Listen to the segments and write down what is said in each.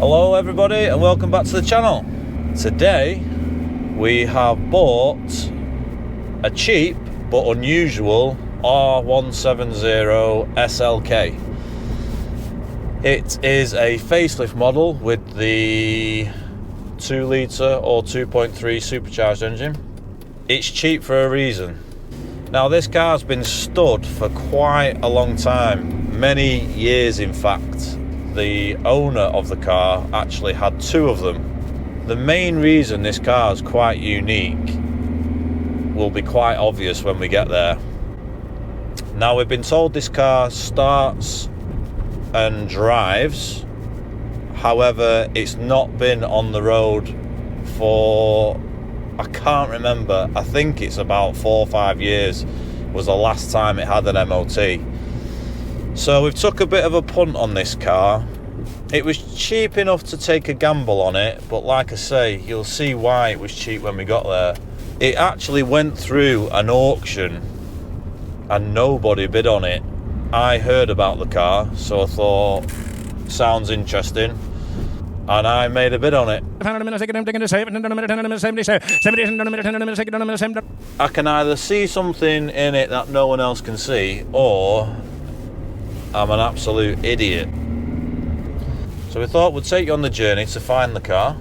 Hello everybody and welcome back to the channel. Today we have bought a cheap but unusual R170 SLK. It is a facelift model with the 2 litre or 2.3 supercharged engine. It's cheap for a reason. Now this car's been stood for quite a long time, many years in fact. The owner of the car actually had 2 of them. The main reason this car is quite unique will be quite obvious when we get there. Now we've been told this car starts and drives, however it's not been on the road for, I can't remember, I think it's about 4 or 5 years was the last time it had an MOT. So we've took a bit of a punt on this car. It was cheap enough to take a gamble on it, but like I say, you'll see why it was cheap when we got there. It actually went through an auction and nobody bid on it. I heard about the car, so I thought, sounds interesting, and I made a bid on it. I can either see something in it that no one else can see, or I'm an absolute idiot. So we thought we'd take you on the journey to find the car.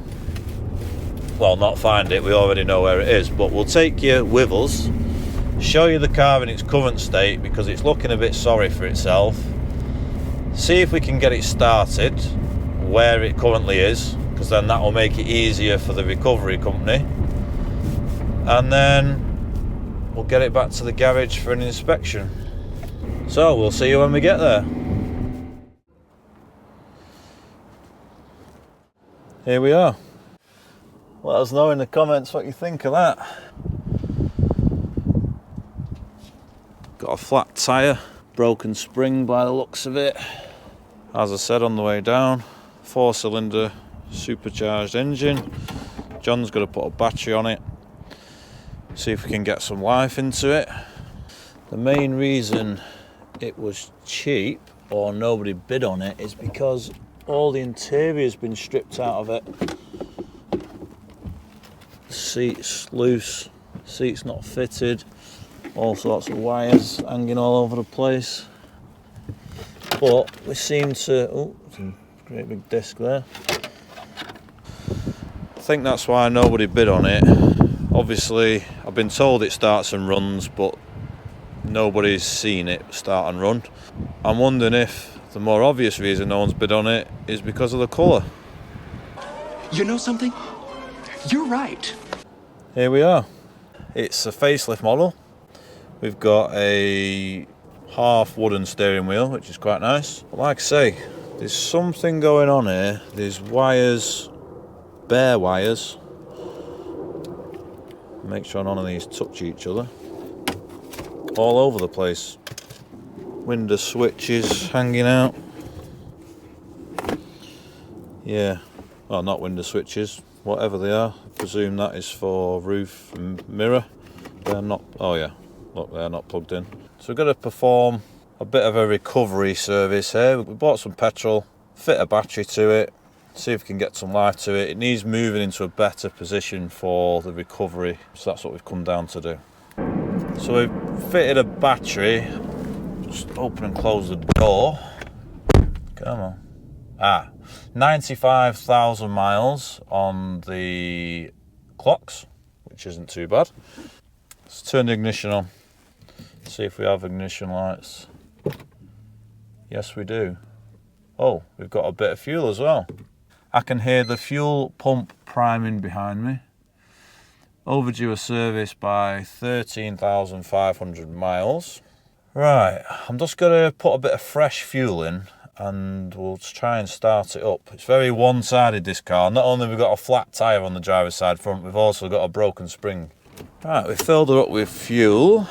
Well, not find it, we already know where it is, but we'll take you with us, show you the car in its current state because it's looking a bit sorry for itself. See if we can get it started where it currently is, because then that will make it easier for the recovery company. And then we'll get it back to the garage for an inspection. So we'll see you when we get there. Here we are. Let us know in the comments what you think of that. Got a flat tyre, broken spring by the looks of it. As I said on the way down, 4-cylinder supercharged engine. John's got to put a battery on it. See if we can get some life into it. The main reason it was cheap or nobody bid on it is because all the interior's been stripped out of it. Seats loose, seats not fitted, all sorts of wires hanging all over the place. But we seem to, oh, there's a great big disc there. I think that's why nobody bid on it. Obviously, I've been told it starts and runs, but nobody's seen it start and run. I'm wondering if the more obvious reason no one's bid on it is because of the colour. You know something? You're right. Here we are. It's a facelift model. We've got a half wooden steering wheel, which is quite nice. But like I say, there's something going on here. There's wires, bare wires. Make sure none of these touch each other. All over the place. Window switches hanging out. Yeah, well, not window switches, whatever they are. I presume that is for roof and mirror. They're not, oh yeah, look, they're not plugged in. So we're going to perform a bit of a recovery service here. We bought some petrol, fit a battery to it, see if we can get some life to it. It needs moving into a better position for the recovery, so that's what we've come down to do. So we've fitted a battery. Just open and close the door. Come on. 95,000 miles on the clocks, which isn't too bad. Let's turn the ignition on. See if we have ignition lights. Yes, we do. Oh, we've got a bit of fuel as well. I can hear the fuel pump priming behind me. Overdue a service by 13,500 miles. Right, I'm just going to put a bit of fresh fuel in and we'll try and start it up. It's very one-sided, this car. Not only have we got a flat tyre on the driver's side front, we've also got a broken spring. Right, we filled her up with fuel.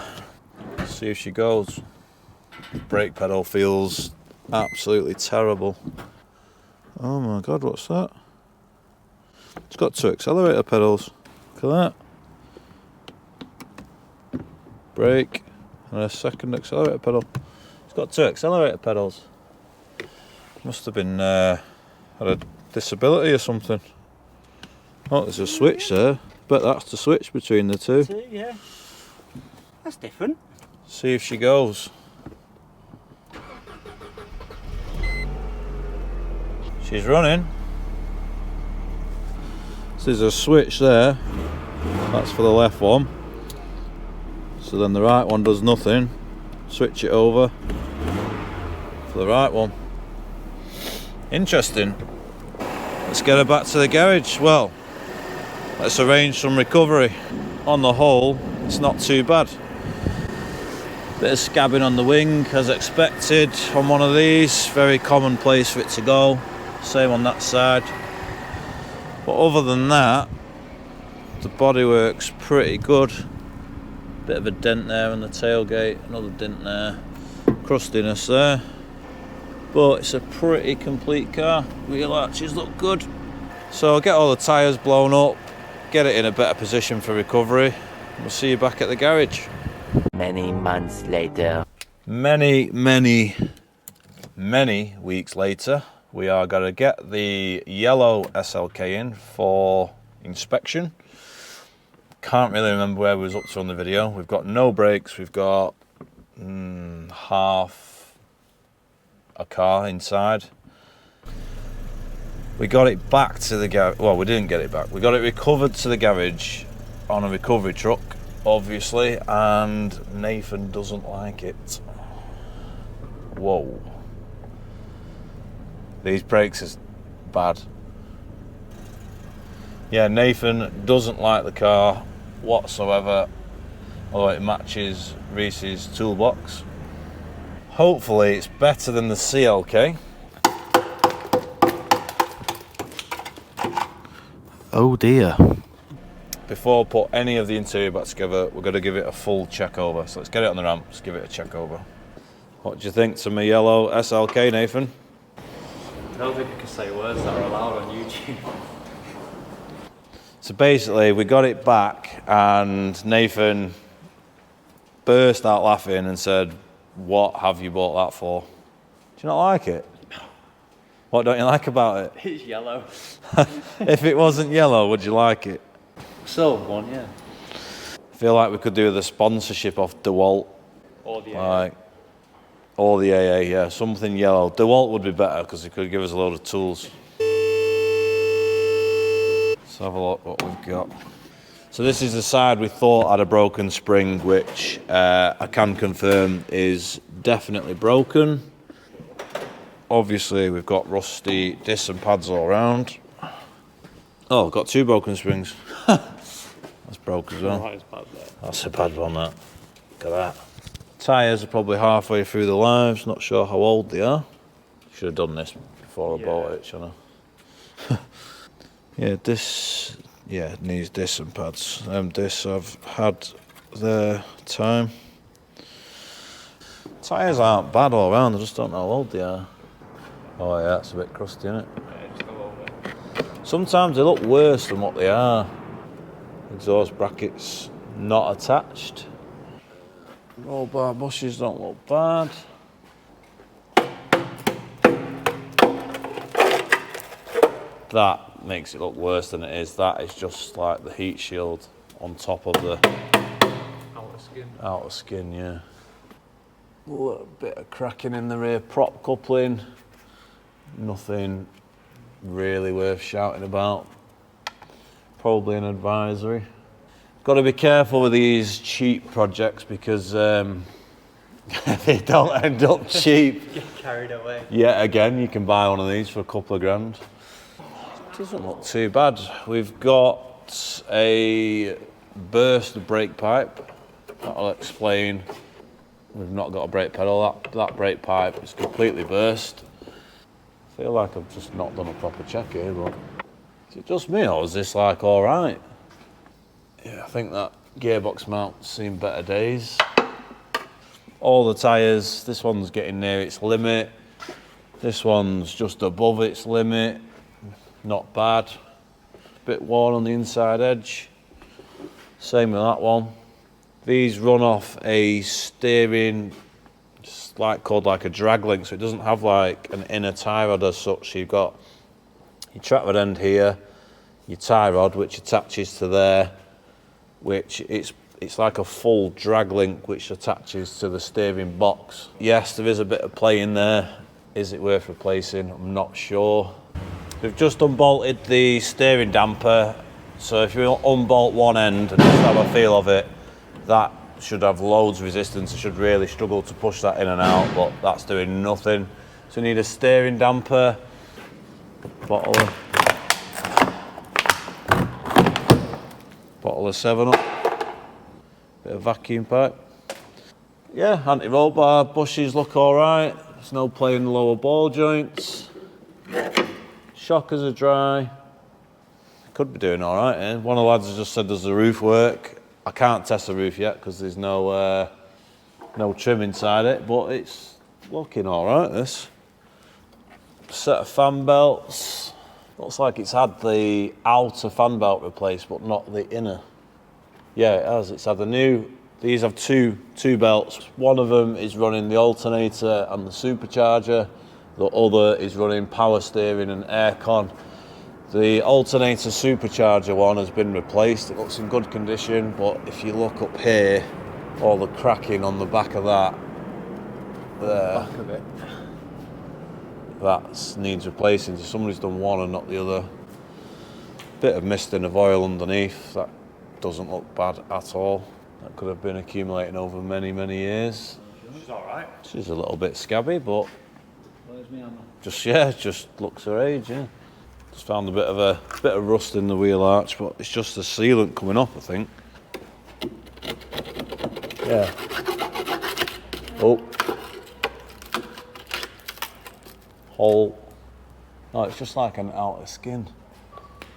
Let's see if she goes. Brake pedal feels absolutely terrible. Oh my God, what's that? It's got 2 accelerator pedals. Look at that. Brake. And a second accelerator pedal. It's got 2 accelerator pedals. Must have been had a disability or something. Oh, there's a switch there. Bet that's the switch between the two. Yeah. That's different. See if she goes. She's running. So there's a switch there. That's for the left one. So then the right one does nothing. Switch it over for the right one. Interesting. Let's get her back to the garage. Well, let's arrange some recovery. On the whole, it's not too bad. Bit of scabbing on the wing as expected on one of these. Very common place for it to go. Same on that side. But other than that, the bodywork's pretty good. Bit of a dent there on the tailgate, another dent there. Crustiness there. But it's a pretty complete car. Wheel arches look good. So I'll get all the tyres blown up, get it in a better position for recovery. We'll see you back at the garage. Many months later. Many weeks later, we are going to get the yellow SLK in for inspection. Can't really remember where we was up to on the video. We've got no brakes, we've got half a car inside. We got it back to the garage. Well, we didn't get it back. We got it recovered to the garage on a recovery truck, obviously, and Nathan doesn't like it. Whoa. These brakes is bad. Yeah, Nathan doesn't like the car whatsoever, although it matches Reese's toolbox. Hopefully it's better than the CLK. Oh dear. Before I put any of the interior back together, we're going to give it a full check over. So let's get it on the ramp, let's give it a check over. What do you think to my yellow SLK, Nathan? I don't think I can say words that are allowed on YouTube. So basically, we got it back and Nathan burst out laughing and said, "What have you bought that for?" Do you not like it? What don't you like about it? It's yellow. If it wasn't yellow, would you like it? Silver one, yeah. I feel like we could do the sponsorship off DeWalt. Or the Like, or the AA, yeah, something yellow. DeWalt would be better because it could give us a load of tools. Let's have a look what we've got. So this is the side we thought had a broken spring, which I can confirm is definitely broken. Obviously, we've got rusty discs and pads all around. Oh, we've got two broken springs. That's broke as well. That's a bad one, that. Look at that. Tyres are probably halfway through the lives, not sure how old they are. Should have done this before I bought it, shouldn't I? Yeah, this needs discs and pads. Discs I've had their time. Tyres aren't bad all around, I just don't know how old they are. Oh yeah, it's a bit crusty, isn't it? Sometimes they look worse than what they are. Exhaust brackets not attached. Roll bar bushes don't look bad. That makes it look worse than it is. That is just like the heat shield on top of the outer skin, yeah. A little bit of cracking in the rear prop coupling. Nothing really worth shouting about. Probably an advisory. Got to be careful with these cheap projects because they don't end up cheap. Get carried away. Yet again, you can buy one of these for a couple of grand. Doesn't look too bad. We've got a burst brake pipe. That'll explain. We've not got a brake pedal. That brake pipe is completely burst. I feel like I've just not done a proper check here, but is it just me or is this like all right? Yeah, I think that gearbox mount's seen better days. All the tyres, this one's getting near its limit. This one's just above its limit. Not bad. Bit worn on the inside edge. Same with that one. These run off a steering, called like a drag link, so it doesn't have like an inner tie rod as such. You've got your track rod end here, your tie rod which attaches to there, which it's like a full drag link which attaches to the steering box. Yes, there is a bit of play in there. Is it worth replacing? I'm not sure. We've just unbolted the steering damper, so if you unbolt one end and just have a feel of it, that should have loads of resistance. It should really struggle to push that in and out, but that's doing nothing. So you need a steering damper, bottle of 7-Up, bit of vacuum pipe. Yeah, anti-roll bar, bushes look all right. There's no play in the lower ball joints. Shockers are dry. Could be doing all right, eh? One of the lads has just said, does the roof work? I can't test the roof yet because there's no trim inside it, but it's looking all right, this. Set of fan belts. Looks like it's had the outer fan belt replaced, but not the inner. Yeah, it has. It's had the new. These have two belts. One of them is running the alternator and the supercharger. The other is running power steering and aircon. The alternator supercharger one has been replaced. It looks in good condition, but if you look up here, all the cracking on the back of that, there, Back of it. that needs replacing. So somebody's done one and not the other. Bit of misting of oil underneath. That doesn't look bad at all. That could have been accumulating over many, many years. She's all right. She's a little bit scabby, but Where's me hammer? just looks her age, yeah. Just found a bit of rust in the wheel arch, but it's just the sealant coming off, I think. Yeah. Oh. Hole. Oh, it's just like an outer skin.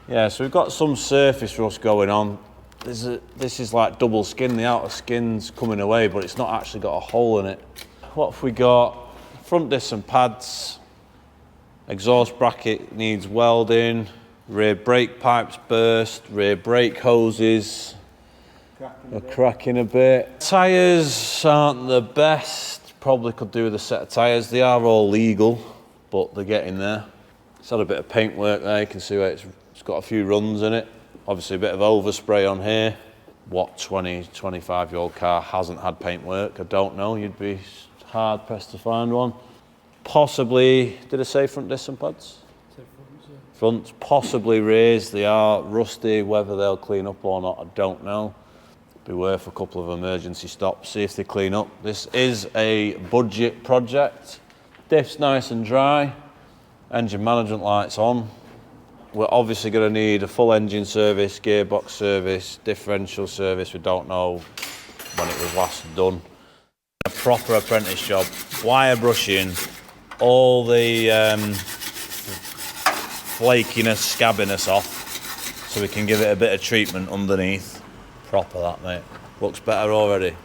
Yeah, so we've got some surface rust going on. This is like double skin. The outer skin's coming away, but it's not actually got a hole in it. What have we got? Front discs and pads. Exhaust bracket needs welding. Rear brake pipes burst. Rear brake hoses are cracking a bit. Tyres aren't the best. Probably could do with a set of tyres. They are all legal, but they're getting there. It's had a bit of paint work there. You can see where it's got a few runs in it. Obviously a bit of overspray on here. What 20, 25-year-old car hasn't had paint work? I don't know. You'd be hard pressed to find one. Possibly, did I say front disc and pads? Fronts possibly raised. They are rusty. Whether they'll clean up or not, I don't know. Be worth a couple of emergency stops, see if they clean up. This is a budget project. Diff's nice and dry. Engine management lights on. We're obviously going to need a full engine service, gearbox service, differential service. We don't know when it was last done. A proper apprentice job. Wire brushing, all the flakiness, scabbiness off, so we can give it a bit of treatment underneath. Proper that, mate. Looks better already.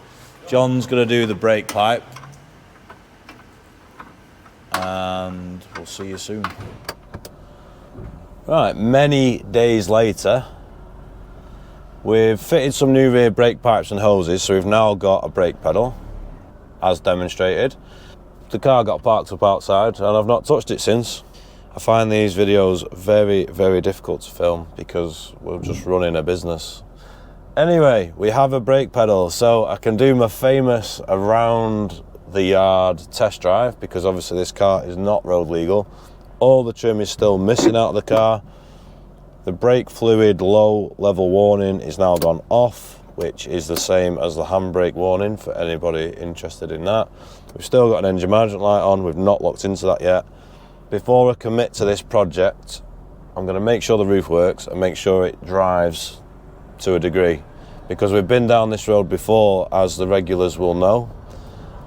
John's going to do the brake pipe. And we'll see you soon. Right, many days later, we've fitted some new rear brake pipes and hoses, so we've now got a brake pedal, as demonstrated. The car got parked up outside and I've not touched it since. I find these videos very, very difficult to film because we're just running a business. Anyway, we have a brake pedal, so I can do my famous around the yard test drive, because obviously this car is not road legal. All the trim is still missing out of the car. The brake fluid low level warning is now gone off, which is the same as the handbrake warning for anybody interested in that. We've still got an engine management light on. We've not looked into that yet. Before I commit to this project, I'm going to make sure the roof works and make sure it drives to a degree, because we've been down this road before, as the regulars will know,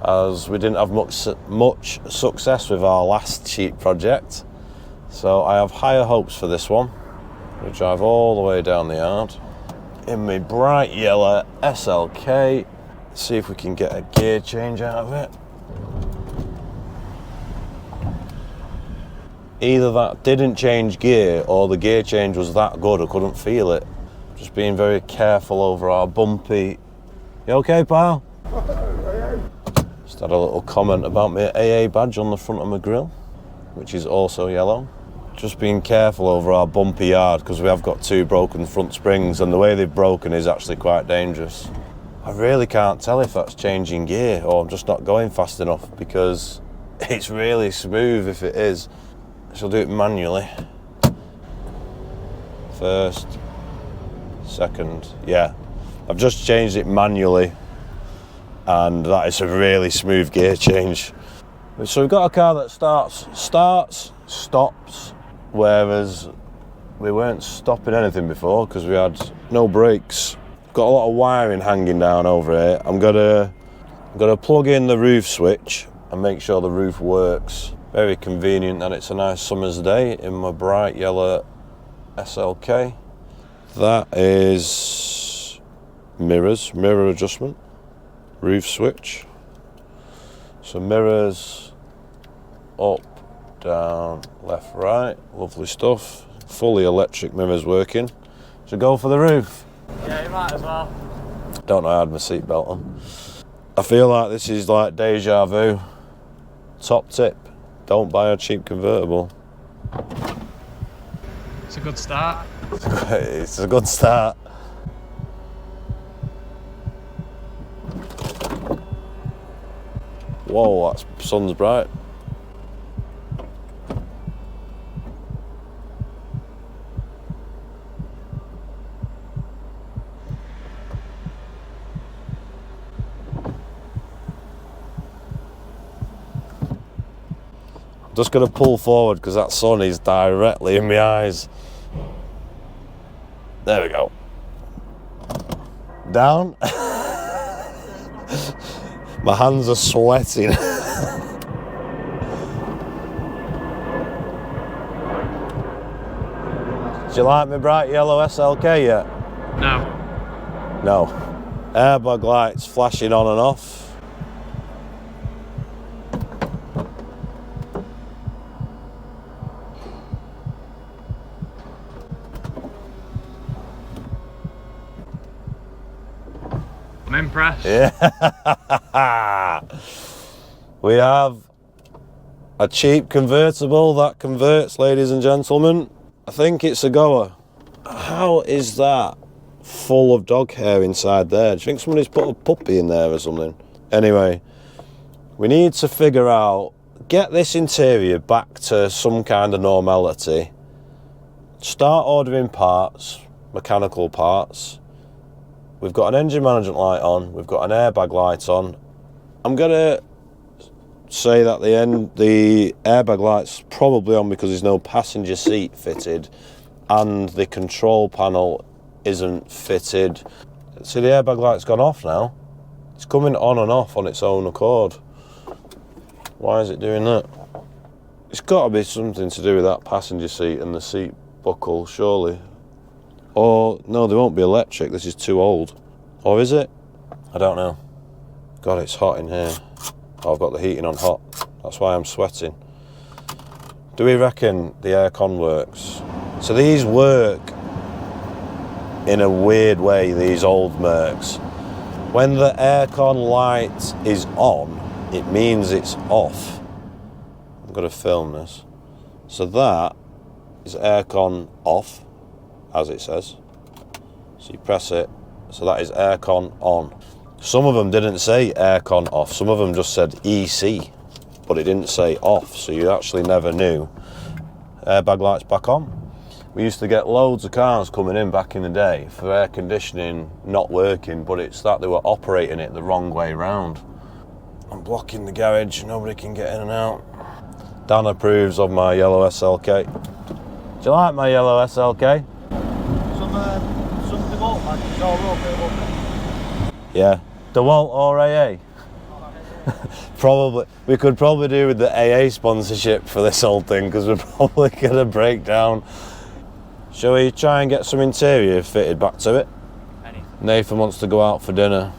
as we didn't have much success with our last cheap project. So I have higher hopes for this one. We drive all the way down the yard in my bright yellow SLK. See if we can get a gear change out of it. Either that didn't change gear or the gear change was that good I couldn't feel it. Just being very careful over our bumpy. You okay, pal? Just had a little comment about my AA badge on the front of my grille, which is also yellow. just being careful over our bumpy yard because we have got 2 broken front springs, and the way they've broken is actually quite dangerous. I really can't tell if that's changing gear or I'm just not going fast enough because it's really smooth if it is. I shall do it manually. First, second, yeah. I've just changed it manually and that is a really smooth gear change. So we've got a car that starts, stops, whereas we weren't stopping anything before because we had no brakes. Got a lot of wiring hanging down over here. I'm gonna plug in the roof switch and make sure the roof works. Very convenient that it's a nice summer's day in my bright yellow SLK. That is mirrors, mirror adjustment, roof switch. So mirrors, up, down, left, right, lovely stuff. Fully electric mirrors working. Should go for the roof. Yeah, you might as well. Don't know, I had my seatbelt on. I feel like this is like deja vu. Top tip, don't buy a cheap convertible. It's a good start. It's a good start. Whoa, that sun's bright. I'm just going to pull forward because that sun is directly in my eyes. There we go. Down. My hands are sweating. Do you like my bright yellow SLK yet? No. No. Airbag lights flashing on and off. I'm impressed. Yeah. We have a cheap convertible that converts, ladies and gentlemen. I think it's a goer. How is that full of dog hair inside there? Do you think somebody's put a puppy in there or something? Anyway, we need to figure out, get this interior back to some kind of normality. Start ordering parts, mechanical parts. We've got an engine management light on, we've got an airbag light on. I'm gonna say that the airbag light's probably on because there's no passenger seat fitted and the control panel isn't fitted. See, the airbag light's gone off now. It's coming on and off on its own accord. Why is it doing that? It's got to be something to do with that passenger seat and the seat buckle, surely. Or, no, they won't be electric, this is too old. Or is it? I don't know. God, it's hot in here. Oh, I've got the heating on hot. That's why I'm sweating. Do we reckon the aircon works? So these work in a weird way, these old Mercs. When the aircon light is on, it means it's off. I'm going to film this. So that is aircon off, as it says. So you press it, so that is aircon on. Some of them didn't say aircon off, some of them just said EC, but it didn't say off, so you actually never knew. Airbag lights back on. We used to get loads of cars coming in back in the day for air conditioning not working, but it's that they were operating it the wrong way round. I'm blocking the garage, nobody can get in and out. Dan approves of my yellow SLK. Do you like my yellow SLK? Some DeWalt matches all over. Yeah. DeWalt or AA? Probably. We could probably do with the AA sponsorship for this whole thing because we're probably going to break down. Shall we try and get some interior fitted back to it? Anything. Nathan wants to go out for dinner.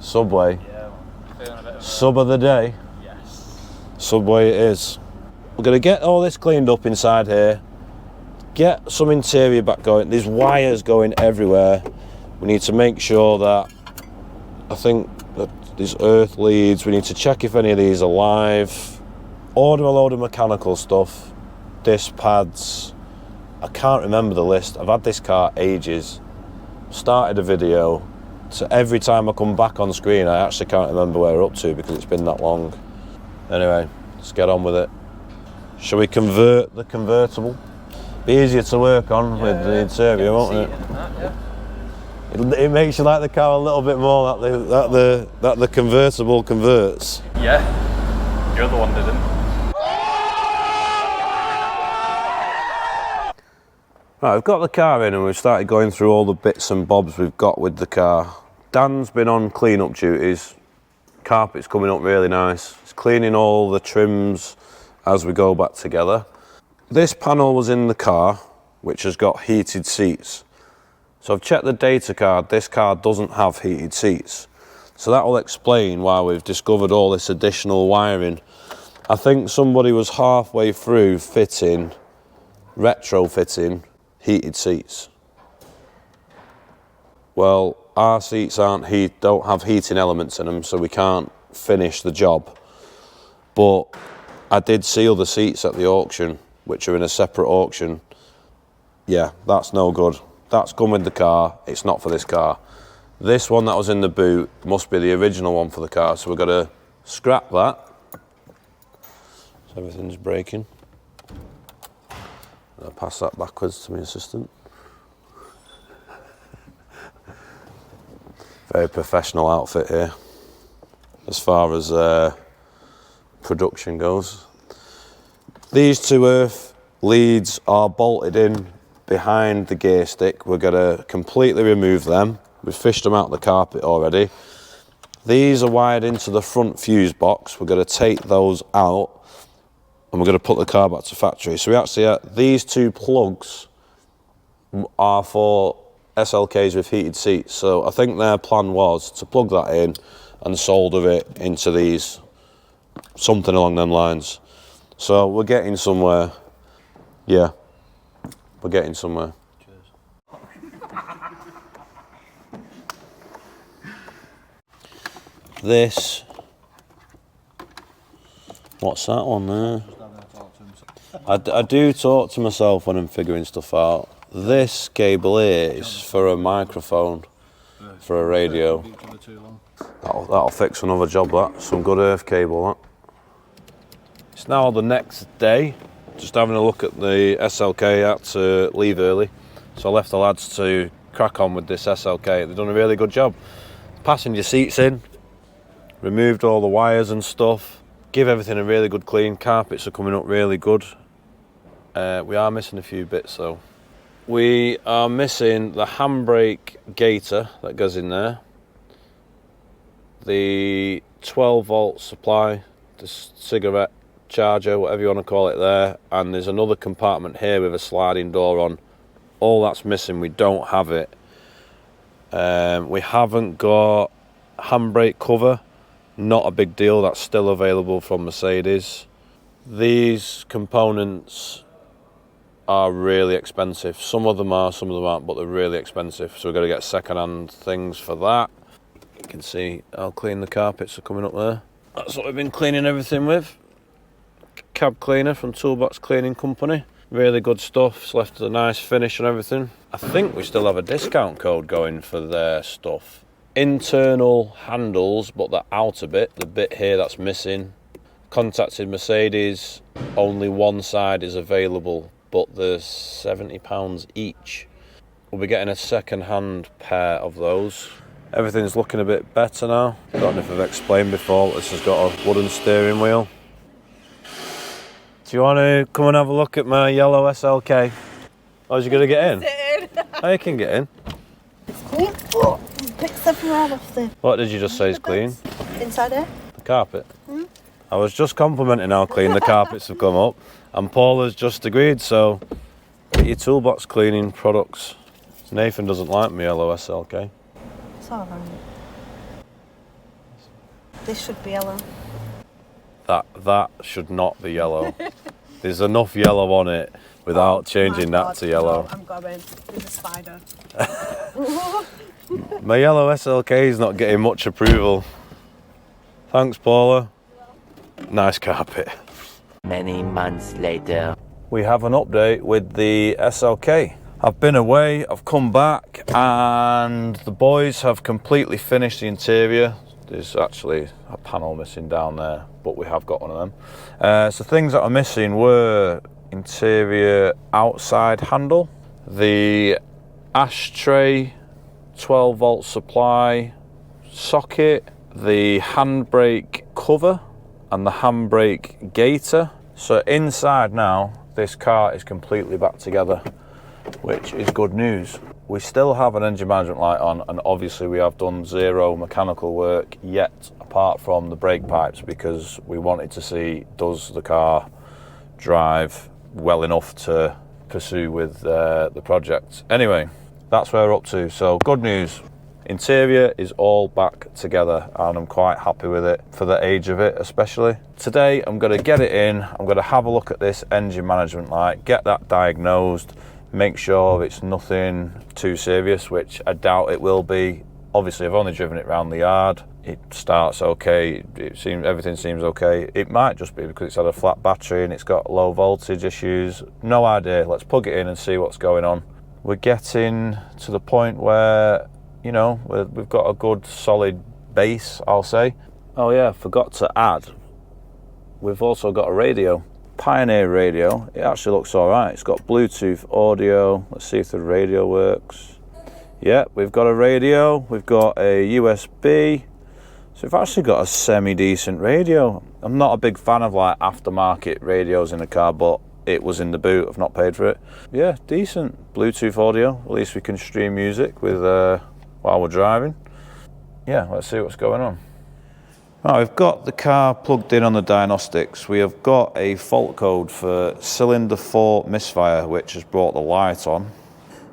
Subway. Yeah, feeling a bit of Sub of the day. yes. Subway it is. We're going to get all this cleaned up inside here. Get some interior back going. There's wires going everywhere. We need to make sure that, I think that these earth leads, we need to check if any of these are live. Order a load of mechanical stuff. disc pads. I can't remember the list. I've had this car ages. Started a video. So every time I come back on screen, I actually can't remember where we're up to because it's been that long. Anyway, let's get on with it. Shall we convert the convertible? Be easier to work on with the interior, won't it? It makes you like the car a little bit more that the convertible converts. Yeah, your other one didn't. Right, we've got the car in and we've started going through all the bits and bobs we've got with the car. Dan's been on clean-up duties. Carpet's coming up really nice. He's cleaning all the trims as we go back together. This panel was in the car, which has got heated seats. So I've checked the data card. This car doesn't have heated seats. So that will explain why we've discovered all this additional wiring. I think somebody was halfway through retrofitting heated seats. Well, our seats don't have heating elements in them, so we can't finish the job. But I did see other seats at the auction, which are in a separate auction. Yeah, that's no good. That's come with the car, it's not for this car. This one that was in the boot must be the original one for the car, so we've got to scrap that. So everything's breaking. I'll pass that backwards to my assistant. Very professional outfit here, as far as production goes. These two earth leads are bolted in behind the gear stick. We're going to completely remove them. We've fished them out of the carpet already. These are wired into the front fuse box. We're going to take those out and we're going to put the car back to factory. So we actually, these two plugs are for SLKs with heated seats. So I think their plan was to plug that in and solder it into these, something along them lines. So we're getting somewhere. Yeah, we're getting somewhere. This, what's that on there? I do talk to myself when I'm figuring stuff out. This cable here is for a microphone, for a radio. That'll fix another job, that. Some good earth cable, that. It's now the next day. Just having a look at the SLK. I had to leave early, so I left the lads to crack on with this SLK. They've done a really good job. Passenger seats in, removed all the wires and stuff, give everything a really good clean. Carpets are coming up really good. We are missing a few bits though. We are missing the handbrake gaiter that goes in there, the 12 volt supply, the cigarette charger, whatever you want to call it there, and there's another compartment here with a sliding door on. All that's missing, we don't have it. We haven't got handbrake cover, not a big deal, that's still available from Mercedes. These components are really expensive. Some of them are, some of them aren't, but they're really expensive, so we've got to get second-hand things for that. You can see how clean the carpets are coming up there. That's what we've been cleaning everything with. Cab cleaner from Toolbox Cleaning Company. Really good stuff, it's left a nice finish and everything. I think we still have a discount code going for their stuff. Internal handles, but the outer bit, the bit here that's missing. Contacted Mercedes, only one side is available, but they're £70 each. We'll be getting a second-hand pair of those. Everything's looking a bit better now. Don't know if I've explained before, this has got a wooden steering wheel. Do you want to come and have a look at my yellow SLK? Oh, you going to get in? Oh, you can get in. It's clean. Oh, picked everywhere off the... What did you just say is clean? Inside here. The carpet? I was just complimenting how clean the carpets have come up, and Paula's just agreed, so get your Toolbox cleaning products. Nathan doesn't like my yellow SLK. It's all right. This should be yellow. That should not be yellow. There's enough yellow on it without changing that to yellow. No, I'm going. There's a spider. My yellow SLK is not getting much approval. Thanks, Paula. Nice carpet. Many months later. we have an update with the SLK. I've been away, I've come back, and the boys have completely finished the interior. There's actually a panel missing down there, but we have got one of them. So things that are missing were interior outside handle, the ashtray 12 volt supply socket, the handbrake cover and the handbrake gaiter. So inside now, this car is completely back together, which is good news. We still have an engine management light on, and obviously we have done zero mechanical work yet, apart from the brake pipes, because we wanted to see, does the car drive well enough to pursue with the project. Anyway, that's where we're up to. So good news, interior is all back together and I'm quite happy with it for the age of it especially. Today I'm going to get it in, I'm going to have a look at this engine management light, get that diagnosed, make sure it's nothing too serious, which I doubt it will be. Obviously I've only driven it around the yard. It starts okay, everything seems okay. It might just be because it's had a flat battery and it's got low voltage issues. No idea, let's plug it in and see what's going on. We're getting to the point where, you know, we've got a good solid base, I'll say. Oh yeah, forgot to add, we've also got a radio. Pioneer radio, it actually looks all right. It's got Bluetooth audio. Let's see if the radio works. Yeah, we've got a radio, we've got a USB. So we've actually got a semi-decent radio. I'm not a big fan of like aftermarket radios in a car, but it was in the boot, I've not paid for it. Yeah, decent. Bluetooth audio, at least we can stream music with while we're driving. Yeah, let's see what's going on. Right, we've got the car plugged in on the diagnostics. We have got a fault code for cylinder 4 misfire, which has brought the light on.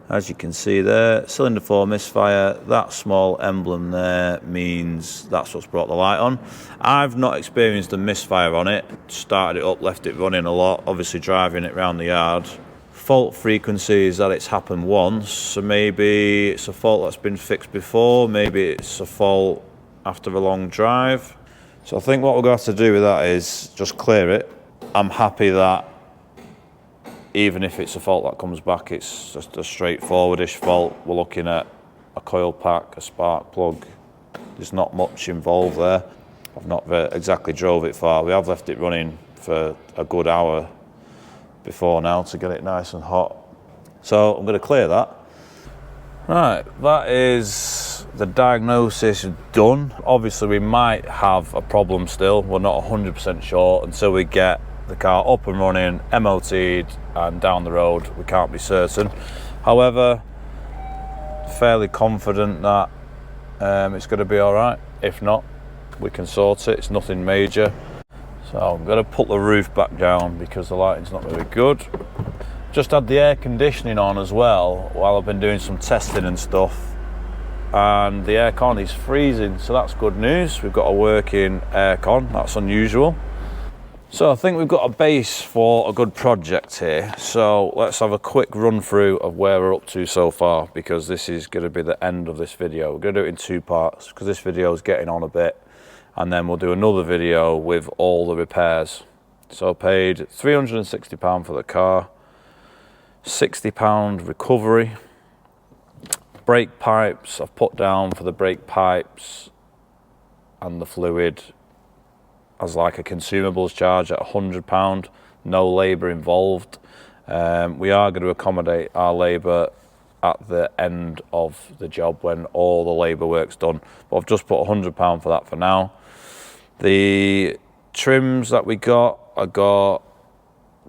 As you can see there, cylinder 4 misfire, that small emblem there means that's what's brought the light on. I've not experienced a misfire on it. Started it up, left it running a lot, obviously driving it around the yard. Fault frequency is that it's happened once, so maybe it's a fault that's been fixed before, maybe it's a fault after a long drive. So I think what we're going to have to do with that is just clear it. I'm happy that even if it's a fault that comes back, it's just a straightforward-ish fault. We're looking at a coil pack, a spark plug. There's not much involved there. I've not exactly drove it far. We have left it running for a good hour before now to get it nice and hot. So I'm going to clear that. Right, that is the diagnosis done. Obviously we might have a problem still. We're not 100% sure until we get the car up and running, MOT'd and down the road. We can't be certain. However, fairly confident that it's going to be all right. If not, we can sort it. It's nothing major. So I'm going to put the roof back down because the lighting's not really good. Just had the air conditioning on as well while I've been doing some testing and stuff, and the aircon is freezing, so that's good news. We've got a working aircon, that's unusual. So I think we've got a base for a good project here. So let's have a quick run through of where we're up to so far, because this is going to be the end of this video. We're going to do it in two parts because this video is getting on a bit, and then we'll do another video with all the repairs. So I paid £360 for the car, £60 recovery. Brake pipes, I've put down for the brake pipes and the fluid as like a consumables charge at £100, no labour involved. We are going to accommodate our labour at the end of the job when all the labour work's done, but I've just put £100 for that for now. The trims that we got, I got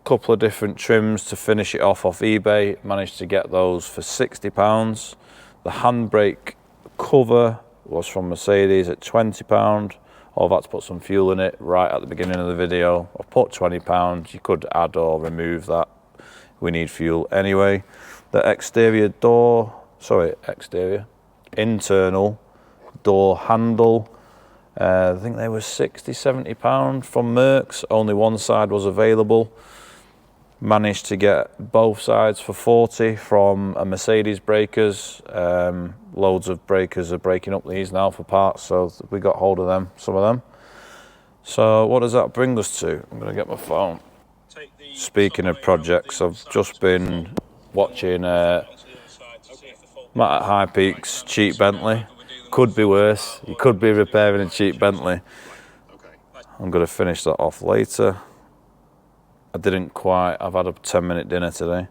couple of different trims to finish it off eBay, managed to get those for £60. The handbrake cover was from Mercedes at £20. I've had to put some fuel in it right at the beginning of the video. I've put £20, you could add or remove that, we need fuel anyway. The internal door handle, I think they were £60–70 from Merck's, only one side was available. Managed to get both sides for 40 from a Mercedes breakers. Loads of breakers are breaking up these now for parts, so we got hold of them, some of them. So what does that bring us to? I'm going to get my phone. Take the speaking of projects, I've just been watching Matt at High Peaks cheap Bentley. Could be worse. You could be repairing a cheap Bentley. I'm going to finish that off later. I've had a 10-minute dinner today.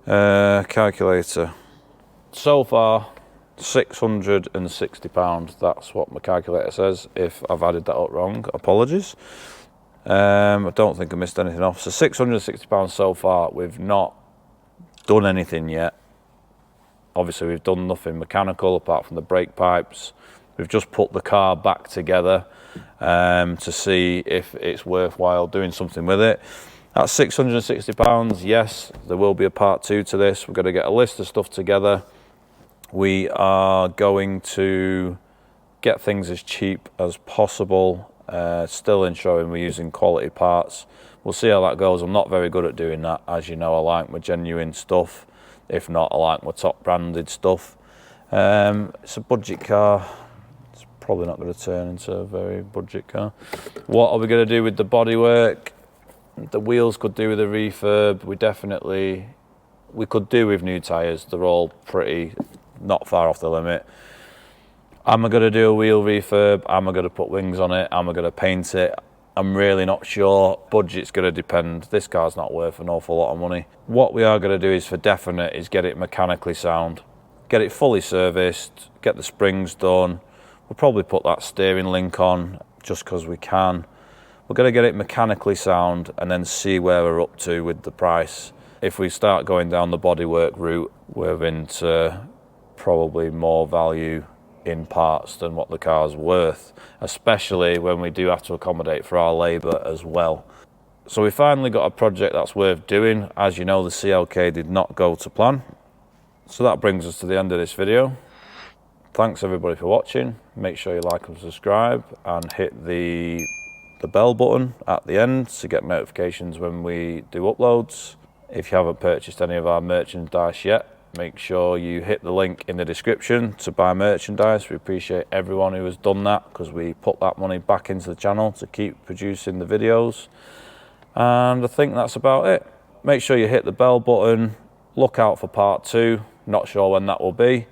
Calculator. So far, £660. That's what my calculator says. If I've added that up wrong, apologies. I don't think I missed anything off. So £660 so far. We've not done anything yet. Obviously, we've done nothing mechanical apart from the brake pipes. We've just put the car back together to see if it's worthwhile doing something with it. At £660, yes, there will be a part 2 to this. We're going to get a list of stuff together. We are going to get things as cheap as possible, still ensuring we're using quality parts. We'll see how that goes. I'm not very good at doing that. As you know, I like my genuine stuff. If not, I like my top branded stuff. It's a budget car. It's probably not going to turn into a very budget car. What are we going to do with the bodywork? The wheels could do with a refurb. We could do with new tyres. They're all pretty not far off the limit. Am I going to do a wheel refurb? Am I going to put wings on it? Am I going to paint it? I'm really not sure. Budget's going to depend. This car's not worth an awful lot of money. What we are going to do is for definite is get it mechanically sound, get it fully serviced, get the springs done. We'll probably put that steering link on just because we can. We're going to get it mechanically sound and then see where we're up to with the price. If we start going down the bodywork route, we're into probably more value in parts than what the car's worth, especially when we do have to accommodate for our labour as well. So we finally got a project that's worth doing. As you know, the CLK did not go to plan. So that brings us to the end of this video. Thanks everybody for watching. Make sure you like and subscribe and hit the bell button at the end to get notifications when we do uploads. If you haven't purchased any of our merchandise yet, make sure you hit the link in the description to buy merchandise. We appreciate everyone who has done that because we put that money back into the channel to keep producing the videos. And I think that's about it. Make sure you hit the bell button. Look out for part 2. Not sure when that will be.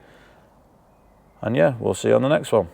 And yeah, we'll see you on the next one.